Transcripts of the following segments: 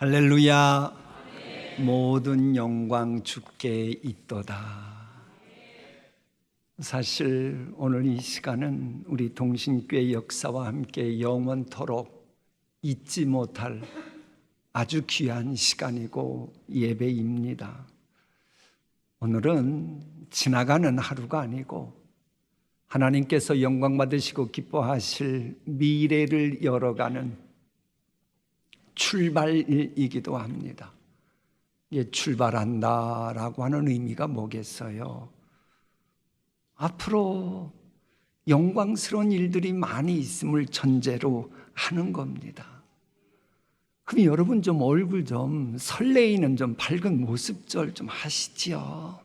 할렐루야. 모든 영광 주께 있도다. 사실 오늘 이 시간은 우리 동신교회 역사와 함께 영원토록 잊지 못할 아주 귀한 시간이고 예배입니다. 오늘은 지나가는 하루가 아니고 하나님께서 영광 받으시고 기뻐하실 미래를 열어가는 출발이기도 합니다. 출발한다라고 하는 의미가 뭐겠어요? 앞으로 영광스러운 일들이 많이 있음을 전제로 하는 겁니다. 그럼 여러분 좀 얼굴 좀 설레이는 좀 밝은 모습절 좀 하시지요.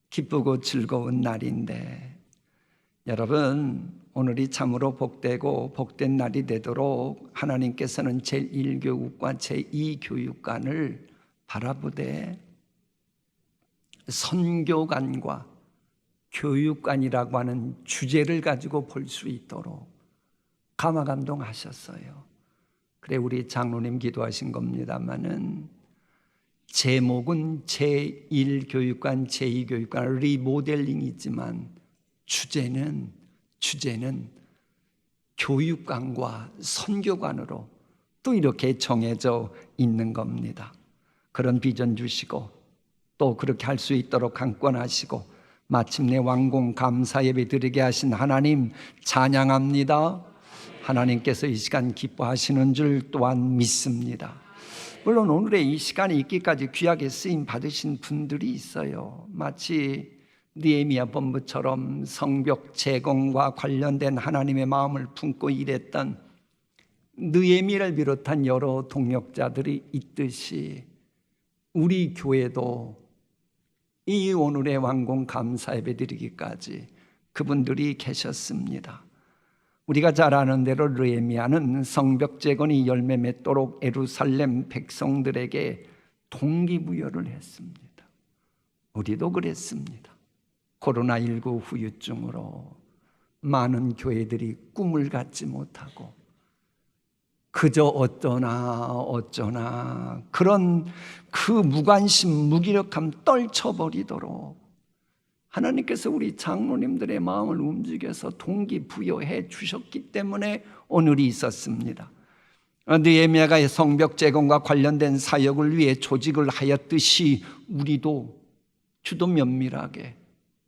기쁘고 즐거운 날인데 여러분, 오늘이 참으로 복되고 복된 날이 되도록 하나님께서는 제1교육과 제2교육관을 바라보되 선교관과 교육관이라고 하는 주제를 가지고 볼 수 있도록 감화감동하셨어요. 그래 우리 장로님 기도하신 겁니다마는 제목은 제1교육관, 제2교육관 리모델링이지만 주제는 교육관과 선교관으로 또 이렇게 정해져 있는 겁니다. 그런 비전 주시고 또 그렇게 할 수 있도록 강권하시고 마침내 완공 감사 예배 드리게 하신 하나님 찬양합니다. 하나님께서 이 시간 기뻐하시는 줄 또한 믿습니다. 물론 오늘의 이 시간에 있기까지 귀하게 쓰임 받으신 분들이 있어요. 마치 느헤미야 본부처럼 성벽 재건과 관련된 하나님의 마음을 품고 일했던 느헤미야를 비롯한 여러 동역자들이 있듯이 우리 교회도 이 오늘의 완공 감사 예배 드리기까지 그분들이 계셨습니다. 우리가 잘 아는 대로 느헤미야는 성벽 재건이 열매 맺도록 예루살렘 백성들에게 동기부여를 했습니다. 우리도 그랬습니다. 코로나19 후유증으로 많은 교회들이 꿈을 갖지 못하고 그저 어쩌나 그런 그 무관심, 무기력함 떨쳐버리도록 하나님께서 우리 장로님들의 마음을 움직여서 동기부여해 주셨기 때문에 오늘이 있었습니다. 느헤미야가 성벽 재건과 관련된 사역을 위해 조직을 하였듯이 우리도 주도 면밀하게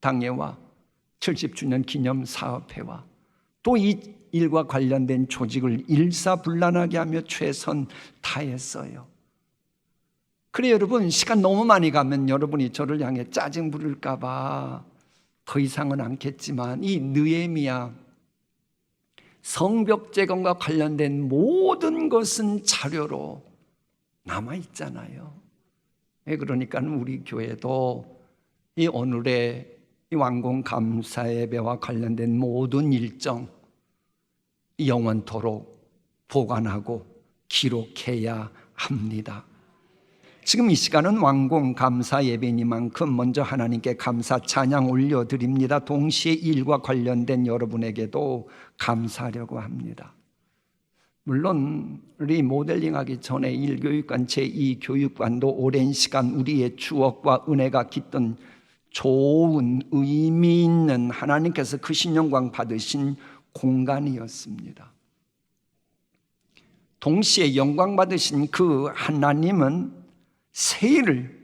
당회와 70주년 기념 사업회와 또 이 일과 관련된 조직을 일사불란하게 하며 최선 다했어요. 그래 여러분, 시간 너무 많이 가면 여러분이 저를 향해 짜증 부를까 봐 더 이상은 않겠지만 이 느헤미야 성벽 재건과 관련된 모든 것은 자료로 남아있잖아요. 그러니까 우리 교회도 이 오늘의 이 완공 감사 예배와 관련된 모든 일정 영원토록 보관하고 기록해야 합니다. 지금 이 시간은 완공 감사 예배니만큼 먼저 하나님께 감사 찬양 올려드립니다. 동시에 일과 관련된 여러분에게도 감사하려고 합니다. 물론 리모델링하기 전에 1교육관, 제2교육관도 오랜 시간 우리의 추억과 은혜가 깃든 좋은 의미 있는 하나님께서 크신 영광 받으신 공간이었습니다. 동시에 영광 받으신 그 하나님은 새 일을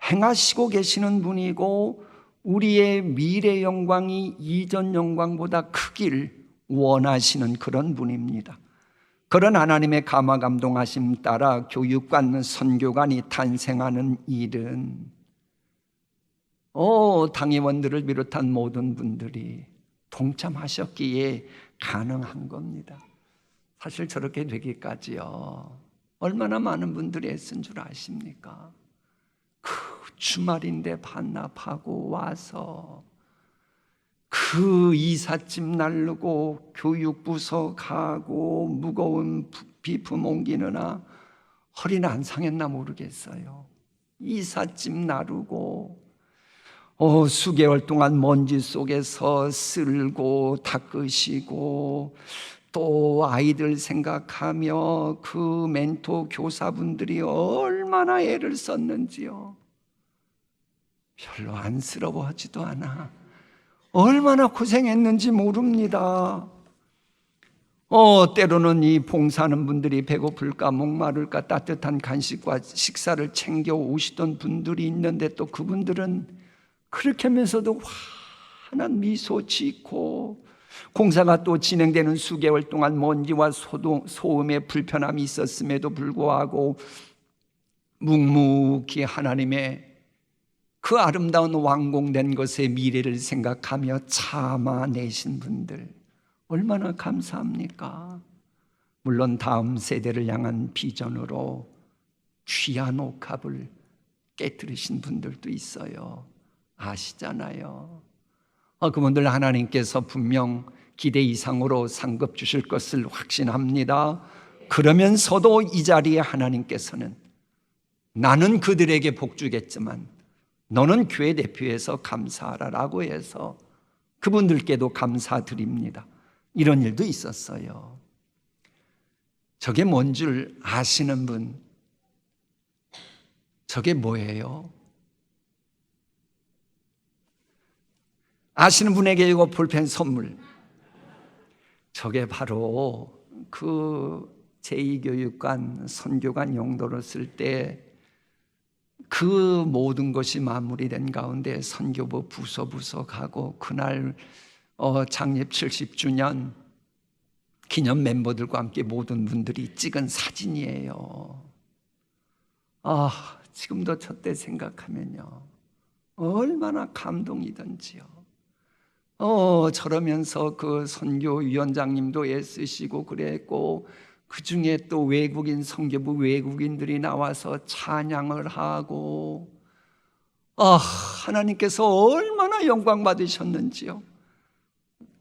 행하시고 계시는 분이고 우리의 미래 영광이 이전 영광보다 크길 원하시는 그런 분입니다. 그런 하나님의 감화 감동하심 따라 교육관, 선교관이 탄생하는 일은 당회원들을 비롯한 모든 분들이 동참하셨기에 가능한 겁니다. 사실 저렇게 되기까지요 얼마나 많은 분들이 애쓴 줄 아십니까? 그 주말인데 반납하고 와서 그 이삿짐 나르고 교육부서 가고 무거운 비품 옮기느라 허리는 안 상했나 모르겠어요. 이삿짐 나르고 수개월 동안 먼지 속에서 쓸고 닦으시고 또 아이들 생각하며 그 멘토 교사분들이 얼마나 애를 썼는지요. 별로 안쓰러워하지도 않아. 얼마나 고생했는지 모릅니다. 때로는 이 봉사하는 분들이 배고플까 목마를까 따뜻한 간식과 식사를 챙겨 오시던 분들이 있는데, 또 그분들은 그렇게 하면서도 환한 미소 짓고, 공사가 또 진행되는 수개월 동안 먼지와 소음의 불편함이 있었음에도 불구하고 묵묵히 하나님의 그 아름다운 완공된 것의 미래를 생각하며 참아내신 분들, 얼마나 감사합니까? 물론 다음 세대를 향한 비전으로 귀한 옥합을 깨뜨리신 분들도 있어요. 아시잖아요. 그분들 하나님께서 분명 기대 이상으로 상급 주실 것을 확신합니다. 그러면서도 이 자리에 하나님께서는 나는 그들에게 복 주겠지만 너는 교회 대표에서 감사하라라고 해서 그분들께도 감사드립니다. 이런 일도 있었어요. 저게 뭔 줄 아시는 분? 저게 뭐예요? 아시는 분에게 이거 볼펜 선물. 저게 바로 그 제2교육관 선교관 용도로 쓸 때 그 모든 것이 마무리된 가운데 선교부 부서 가고, 그날 창립 70주년 기념 멤버들과 함께 모든 분들이 찍은 사진이에요. 지금도 저 때 생각하면요, 얼마나 감동이던지요. 저러면서 그 선교위원장님도 애쓰시고 그랬고, 그 중에 또 외국인 선교부 외국인들이 나와서 찬양을 하고, 하나님께서 얼마나 영광 받으셨는지요.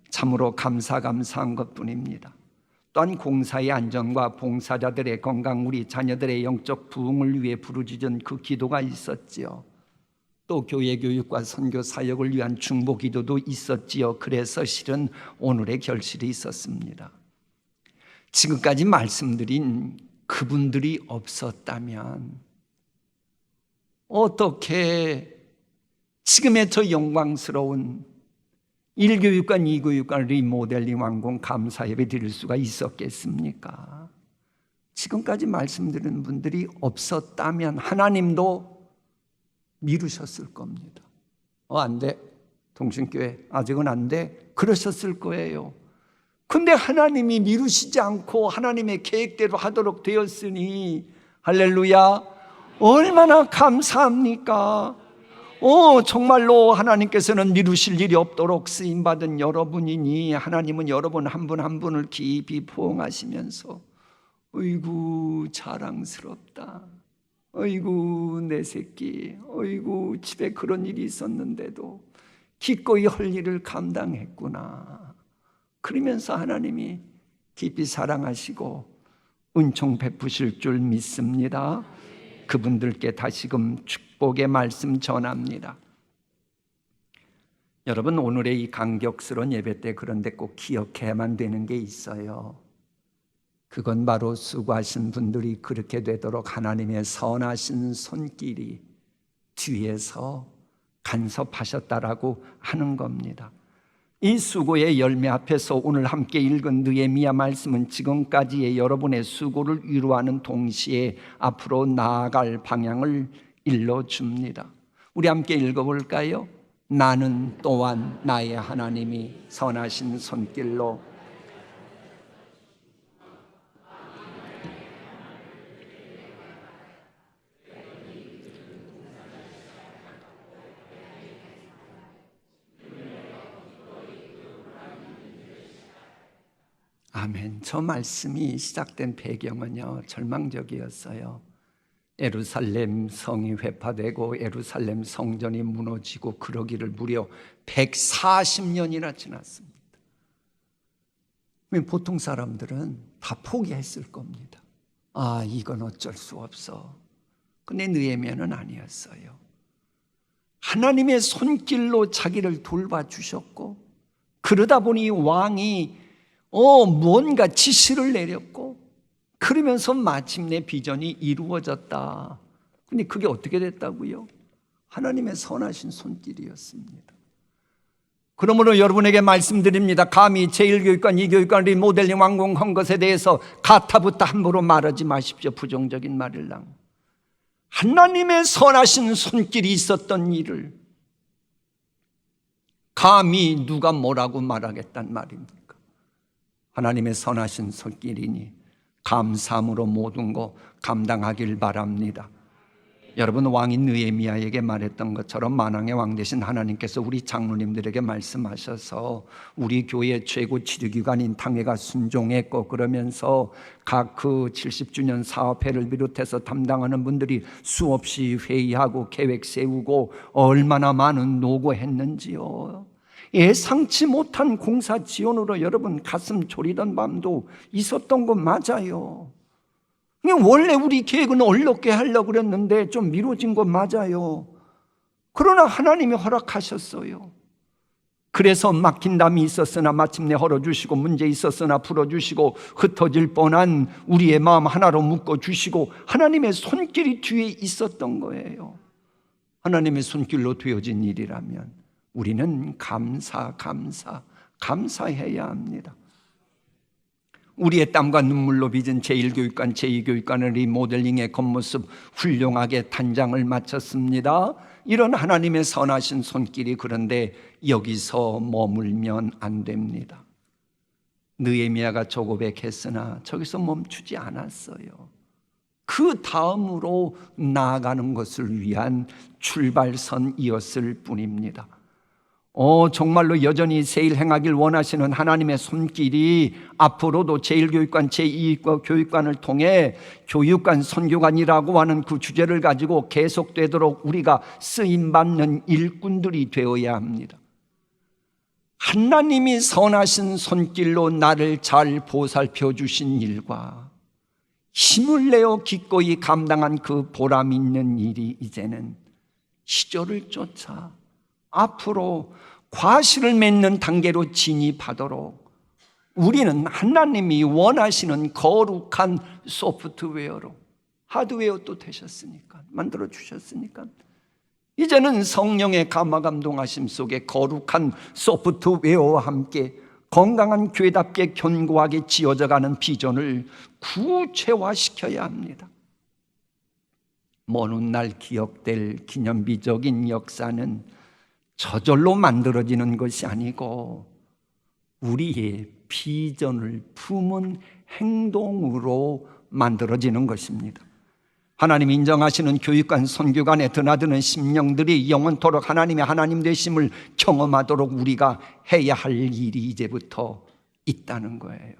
참으로 감사한 것뿐입니다. 또한 공사의 안전과 봉사자들의 건강, 우리 자녀들의 영적 부흥을 위해 부르짖은 그 기도가 있었지요. 또 교회 교육과 선교 사역을 위한 중보 기도도 있었지요. 그래서 실은 오늘의 결실이 있었습니다. 지금까지 말씀드린 그분들이 없었다면 어떻게 지금의 저 영광스러운 1교육관, 2교육관 리모델링 완공 감사 예배 드릴 수가 있었겠습니까? 지금까지 말씀드린 분들이 없었다면 하나님도 미루셨을 겁니다. 안 돼. 동신교회 아직은 안 돼. 그러셨을 거예요. 근데 하나님이 미루시지 않고 하나님의 계획대로 하도록 되었으니 할렐루야, 얼마나 감사합니까? 정말로 하나님께서는 미루실 일이 없도록 쓰임받은 여러분이니 하나님은 여러분 한 분 한 분을 깊이 포옹하시면서 어이구 자랑스럽다, 어이구 내 새끼, 어이구 집에 그런 일이 있었는데도 기꺼이 할 일을 감당했구나, 그러면서 하나님이 깊이 사랑하시고 은총 베푸실 줄 믿습니다. 그분들께 다시금 축복의 말씀 전합니다. 여러분, 오늘의 이 감격스러운 예배 때 그런데 꼭 기억해야만 되는 게 있어요. 그건 바로 수고하신 분들이 그렇게 되도록 하나님의 선하신 손길이 뒤에서 간섭하셨다라고 하는 겁니다. 이 수고의 열매 앞에서 오늘 함께 읽은 느헤미야 말씀은 지금까지의 여러분의 수고를 위로하는 동시에 앞으로 나아갈 방향을 일러줍니다. 우리 함께 읽어볼까요? 나는 또한 나의 하나님이 선하신 손길로 아멘. 저 말씀이 시작된 배경은요, 절망적이었어요. 예루살렘 성이 회파되고 예루살렘 성전이 무너지고 그러기를 무려 140년이나 지났습니다. 보통 사람들은 다 포기했을 겁니다. 이건 어쩔 수 없어. 근데 느헤미야는 아니었어요. 하나님의 손길로 자기를 돌봐주셨고, 그러다 보니 왕이 뭔가 지시를 내렸고 그러면서 마침내 비전이 이루어졌다. 근데 그게 어떻게 됐다고요? 하나님의 선하신 손길이었습니다. 그러므로 여러분에게 말씀드립니다. 감히 제1교육관, 2교육관 리모델링 완공한 것에 대해서 가타부타 함부로 말하지 마십시오. 부정적인 말을랑. 하나님의 선하신 손길이 있었던 일을 감히 누가 뭐라고 말하겠단 말입니까? 하나님의 선하신 손길이니 감사함으로 모든 거 감당하길 바랍니다. 여러분, 왕인 느헤미야에게 말했던 것처럼 만왕의 왕 되신 하나님께서 우리 장로님들에게 말씀하셔서 우리 교회 최고 지도기관인 당회가 순종했고, 그러면서 각 그 70주년 사업회를 비롯해서 담당하는 분들이 수없이 회의하고 계획 세우고 얼마나 많은 노고했는지요. 예상치 못한 공사 지원으로 여러분 가슴 졸이던 밤도 있었던 거 맞아요. 원래 우리 계획은 얼렵게 하려고 그랬는데 좀 미뤄진 거 맞아요. 그러나 하나님이 허락하셨어요. 그래서 막힌 담이 있었으나 마침내 헐어주시고, 문제 있었으나 풀어주시고, 흩어질 뻔한 우리의 마음 하나로 묶어주시고, 하나님의 손길이 뒤에 있었던 거예요. 하나님의 손길로 되어진 일이라면 우리는 감사해야 합니다. 우리의 땀과 눈물로 빚은 제1교육관, 제2교육관을 리모델링의 겉모습 훌륭하게 단장을 마쳤습니다. 이런 하나님의 선하신 손길이 그런데 여기서 머물면 안 됩니다. 느헤미야가 조고백했으나 저기서 멈추지 않았어요. 그 다음으로 나아가는 것을 위한 출발선이었을 뿐입니다. 정말로 여전히 세일 행하길 원하시는 하나님의 손길이 앞으로도 제1교육관, 제2교육관을 통해 교육관, 선교관이라고 하는 그 주제를 가지고 계속되도록 우리가 쓰임받는 일꾼들이 되어야 합니다. 하나님이 선하신 손길로 나를 잘 보살펴 주신 일과 힘을 내어 기꺼이 감당한 그 보람 있는 일이 이제는 시절을 쫓아 앞으로 과실을 맺는 단계로 진입하도록 우리는 하나님이 원하시는 거룩한 소프트웨어로, 하드웨어도 되셨으니까, 만들어 주셨으니까 이제는 성령의 감화감동하심 속에 거룩한 소프트웨어와 함께 건강한 교회답게 견고하게 지어져가는 비전을 구체화시켜야 합니다. 먼 훗날 기억될 기념비적인 역사는 저절로 만들어지는 것이 아니고 우리의 비전을 품은 행동으로 만들어지는 것입니다. 하나님이 인정하시는 교육관, 선교관에 드나드는 심령들이 영원토록 하나님의 하나님 되심을 경험하도록 우리가 해야 할 일이 이제부터 있다는 거예요.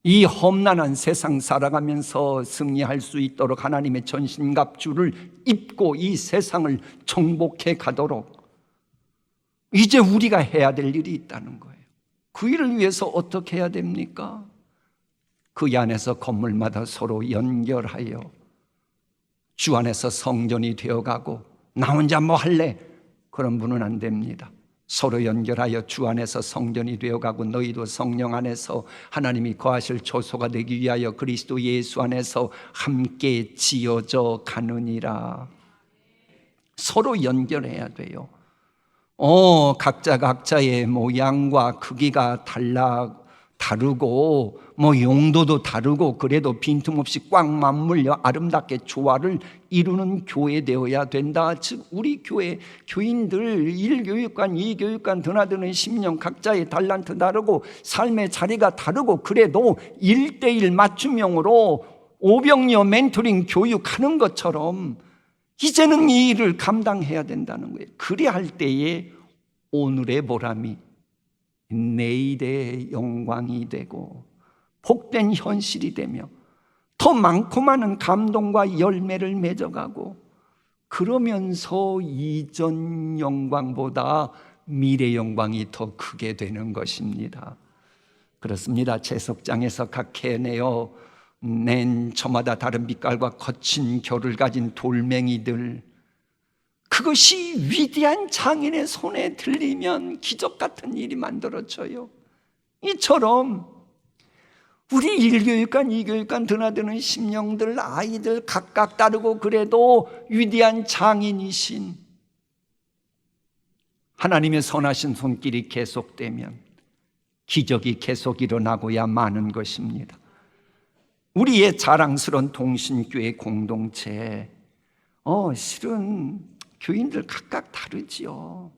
이 험난한 세상 살아가면서 승리할 수 있도록 하나님의 전신갑주를 입고 이 세상을 정복해 가도록 이제 우리가 해야 될 일이 있다는 거예요. 그 일을 위해서 어떻게 해야 됩니까? 그 안에서 건물마다 서로 연결하여 주 안에서 성전이 되어가고 나 혼자 뭐 할래? 그런 분은 안 됩니다. 서로 연결하여 주 안에서 성전이 되어가고 너희도 성령 안에서 하나님이 거하실 초소가 되기 위하여 그리스도 예수 안에서 함께 지어져 가느니라. 서로 연결해야 돼요. 각자 각자의 모양과 크기가 다르고 용도도 다르고 그래도 빈틈없이 꽉 맞물려 아름답게 조화를 이루는 교회 되어야 된다. 즉 우리 교회 교인들 1교육관, 2교육관 드나드는 심령 각자의 달란트 다르고 삶의 자리가 다르고 그래도 1:1 맞춤형으로 오병이어 멘토링 교육하는 것처럼 이제는 이 일을 감당해야 된다는 거예요. 그래야 할 때에 오늘의 보람이 내일의 영광이 되고 복된 현실이 되며 더 많고 많은 감동과 열매를 맺어가고 그러면서 이전 영광보다 미래 영광이 더 크게 되는 것입니다. 그렇습니다. 채석장에서 각 해내어 낸 저마다 다른 빛깔과 거친 결을 가진 돌멩이들, 그것이 위대한 장인의 손에 들리면 기적 같은 일이 만들어져요. 이처럼 우리 1교육관, 2교육관 드나드는 심령들, 아이들 각각 다르고 그래도 위대한 장인이신 하나님의 선하신 손길이 계속되면 기적이 계속 일어나고야 마는 것입니다. 우리의 자랑스러운 동신교회 공동체, 실은 교인들 각각 다르지요.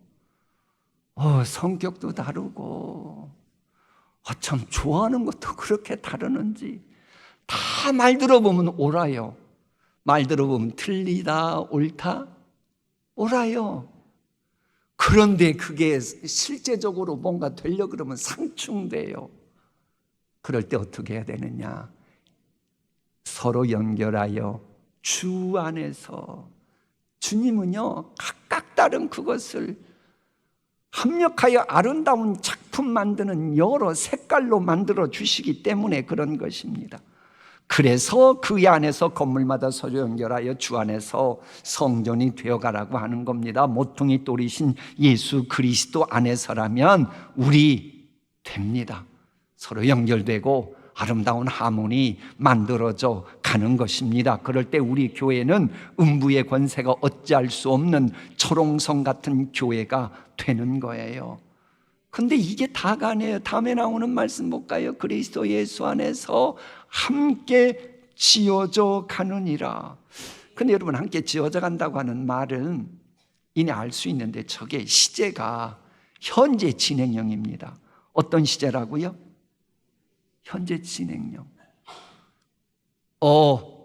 성격도 다르고 참 좋아하는 것도 그렇게 다르는지 다 말 들어보면 옳아요. 말 들어보면 틀리다, 옳다, 옳아요. 그런데 그게 실제적으로 뭔가 되려 그러면 상충돼요. 그럴 때 어떻게 해야 되느냐? 서로 연결하여 주 안에서, 주님은요 각각 다른 그것을 합력하여 아름다운 작품 만드는 여러 색깔로 만들어 주시기 때문에 그런 것입니다. 그래서 그 안에서 건물마다 서로 연결하여 주 안에서 성전이 되어가라고 하는 겁니다. 모퉁이 돌이신 예수 그리스도 안에서라면 우리 됩니다. 서로 연결되고 아름다운 하모니 만들어져 가는 것입니다. 그럴 때 우리 교회는 음부의 권세가 어찌할 수 없는 초롱성 같은 교회가 되는 거예요. 근데 이게 다가 아니에요. 다음에 나오는 말씀 볼까요? 그리스도 예수 안에서 함께 지어져 가느니라. 근데 여러분, 함께 지어져 간다고 하는 말은 이내 알 수 있는데 저게 시제가 현재 진행형입니다. 어떤 시제라고요? 현재 진행형.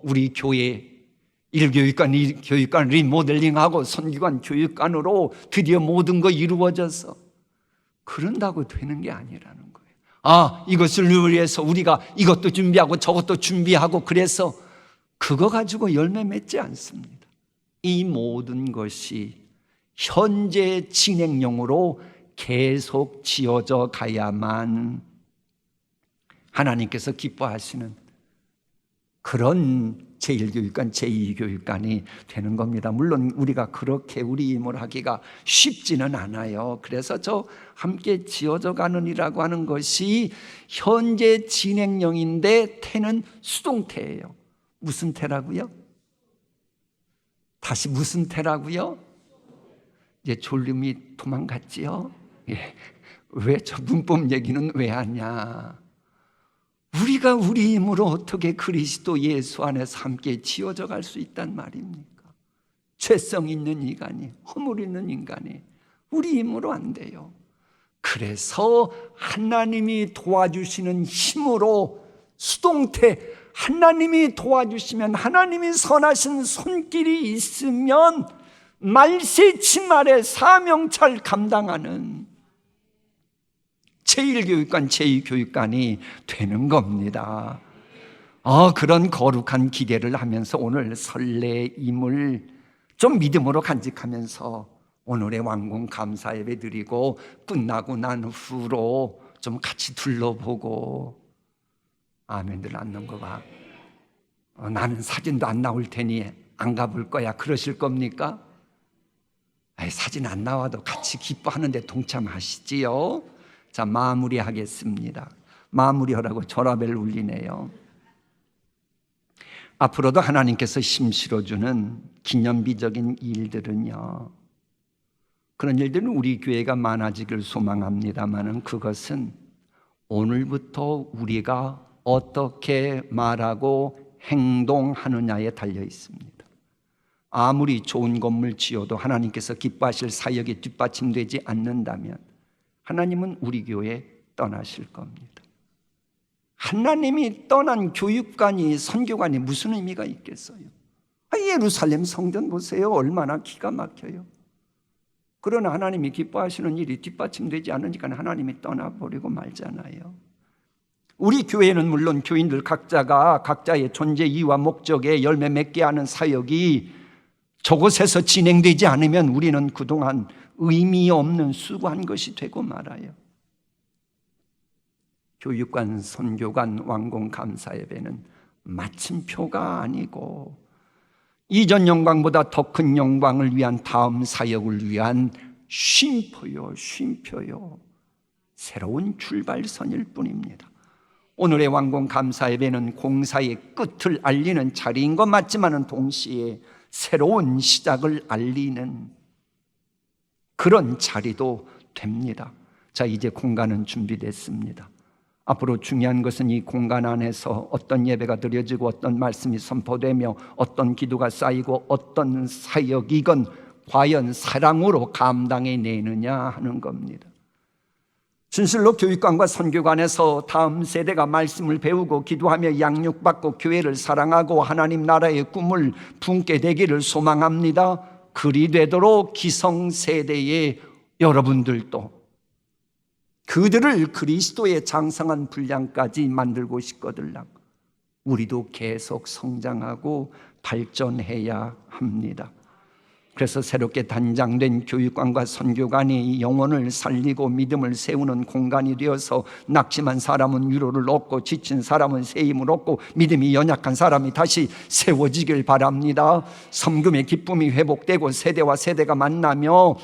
우리 교회 1교육관, 2교육관 리모델링하고 선교관 교육관으로 드디어 모든 거 이루어져서 그런다고 되는 게 아니라는 거예요. 이것을 위해서 우리가 이것도 준비하고 저것도 준비하고 그래서 그거 가지고 열매 맺지 않습니다. 이 모든 것이 현재 진행형으로 계속 지어져 가야만 하나님께서 기뻐하시는 그런 제1교육관, 제2교육관이 되는 겁니다. 물론 우리가 그렇게 우리 힘을 하기가 쉽지는 않아요. 그래서 저 함께 지어져 가느니라고 하는 것이 현재 진행형인데 태는 수동태예요. 무슨 태라고요? 다시 무슨 태라고요? 이제 졸음이 도망갔지요? 왜 저 문법 얘기는 왜 하냐? 우리가 우리 힘으로 어떻게 그리스도 예수 안에서 함께 지어져 갈 수 있단 말입니까? 죄성 있는 인간이, 허물 있는 인간이 우리 힘으로 안 돼요. 그래서 하나님이 도와주시는 힘으로 수동태, 하나님이 도와주시면, 하나님이 선하신 손길이 있으면 말세치말의 사명찰 감당하는 제1교육관, 제2교육관이 되는 겁니다. 그런 거룩한 기대를 하면서 오늘 설레임을 좀 믿음으로 간직하면서 오늘의 완공 감사 예배 드리고 끝나고 난 후로 좀 같이 둘러보고 아멘들 않는 거 봐. 나는 사진도 안 나올 테니 안 가볼 거야. 그러실 겁니까? 사진 안 나와도 같이 기뻐하는데 동참하시지요. 자, 마무리하겠습니다. 마무리하라고 전화벨 울리네요. 앞으로도 하나님께서 힘실어주는 기념비적인 일들은요, 그런 일들은 우리 교회가 많아지길 소망합니다만 그것은 오늘부터 우리가 어떻게 말하고 행동하느냐에 달려 있습니다. 아무리 좋은 건물 지어도 하나님께서 기뻐하실 사역에 뒷받침되지 않는다면 하나님은 우리 교회 떠나실 겁니다. 하나님이 떠난 교육관이, 선교관이 무슨 의미가 있겠어요? 예루살렘 성전 보세요. 얼마나 기가 막혀요. 그러나 하나님이 기뻐하시는 일이 뒷받침되지 않으니까 하나님이 떠나버리고 말잖아요. 우리 교회는 물론 교인들 각자가 각자의 존재 이유와 목적에 열매 맺게 하는 사역이 저곳에서 진행되지 않으면 우리는 그동안 의미 없는 수고한 것이 되고 말아요. 교육관, 선교관, 완공 감사 예배는 마침표가 아니고 이전 영광보다 더 큰 영광을 위한 다음 사역을 위한 쉼표요, 쉼표요. 새로운 출발선일 뿐입니다. 오늘의 완공 감사 예배는 공사의 끝을 알리는 자리인 것 맞지만은 동시에 새로운 시작을 알리는 그런 자리도 됩니다. 자, 이제 공간은 준비됐습니다. 앞으로 중요한 것은 이 공간 안에서 어떤 예배가 드려지고 어떤 말씀이 선포되며 어떤 기도가 쌓이고 어떤 사역이건 과연 사랑으로 감당해내느냐 하는 겁니다. 진실로 교육관과 선교관에서 다음 세대가 말씀을 배우고 기도하며 양육받고 교회를 사랑하고 하나님 나라의 꿈을 품게 되기를 소망합니다. 그리 되도록 기성세대의 여러분들도 그들을 그리스도의 장성한 분량까지 만들고 싶거들랑 우리도 계속 성장하고 발전해야 합니다. 그래서 새롭게 단장된 교육관과 선교관이 영혼을 살리고 믿음을 세우는 공간이 되어서 낙심한 사람은 위로를 얻고 지친 사람은 새 힘을 얻고 믿음이 연약한 사람이 다시 세워지길 바랍니다. 섬김의 기쁨이 회복되고 세대와 세대가 만나며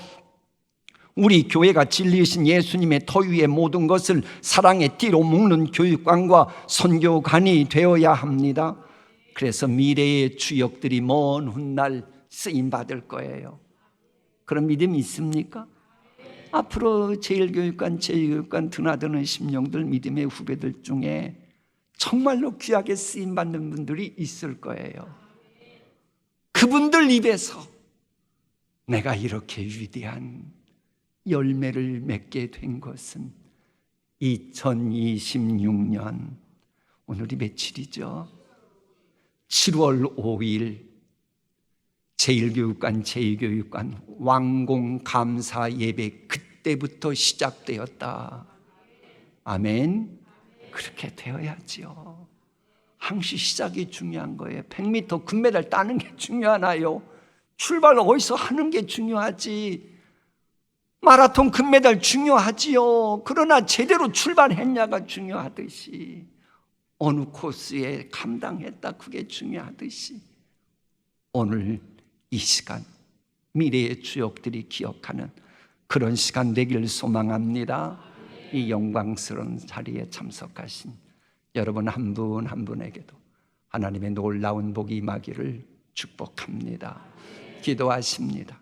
우리 교회가 진리이신 예수님의 터 위의 모든 것을 사랑의 띠로 묶는 교육관과 선교관이 되어야 합니다. 그래서 미래의 주역들이 먼 훗날 쓰임받을 거예요. 그런 믿음이 있습니까? 앞으로 제1교육관, 제2교육관 드나드는 심령들, 믿음의 후배들 중에 정말로 귀하게 쓰임받는 분들이 있을 거예요. 그분들 입에서 내가 이렇게 위대한 열매를 맺게 된 것은 2026년 오늘이 며칠이죠? 7월 5일 제1교육관, 제2교육관 완공 감사 예배 그때부터 시작되었다. 아멘. 그렇게 되어야지요. 항시 시작이 중요한 거예요. 100m 금메달 따는 게 중요하나요? 출발 어디서 하는 게 중요하지. 마라톤 금메달 중요하지요. 그러나 제대로 출발했냐가 중요하듯이 어느 코스에 감당했다 그게 중요하듯이 오늘 이 시간 미래의 주역들이 기억하는 그런 시간 되길 소망합니다. 이 영광스러운 자리에 참석하신 여러분 한 분 한 분에게도 하나님의 놀라운 복이 임하기를 축복합니다. 기도하십니다.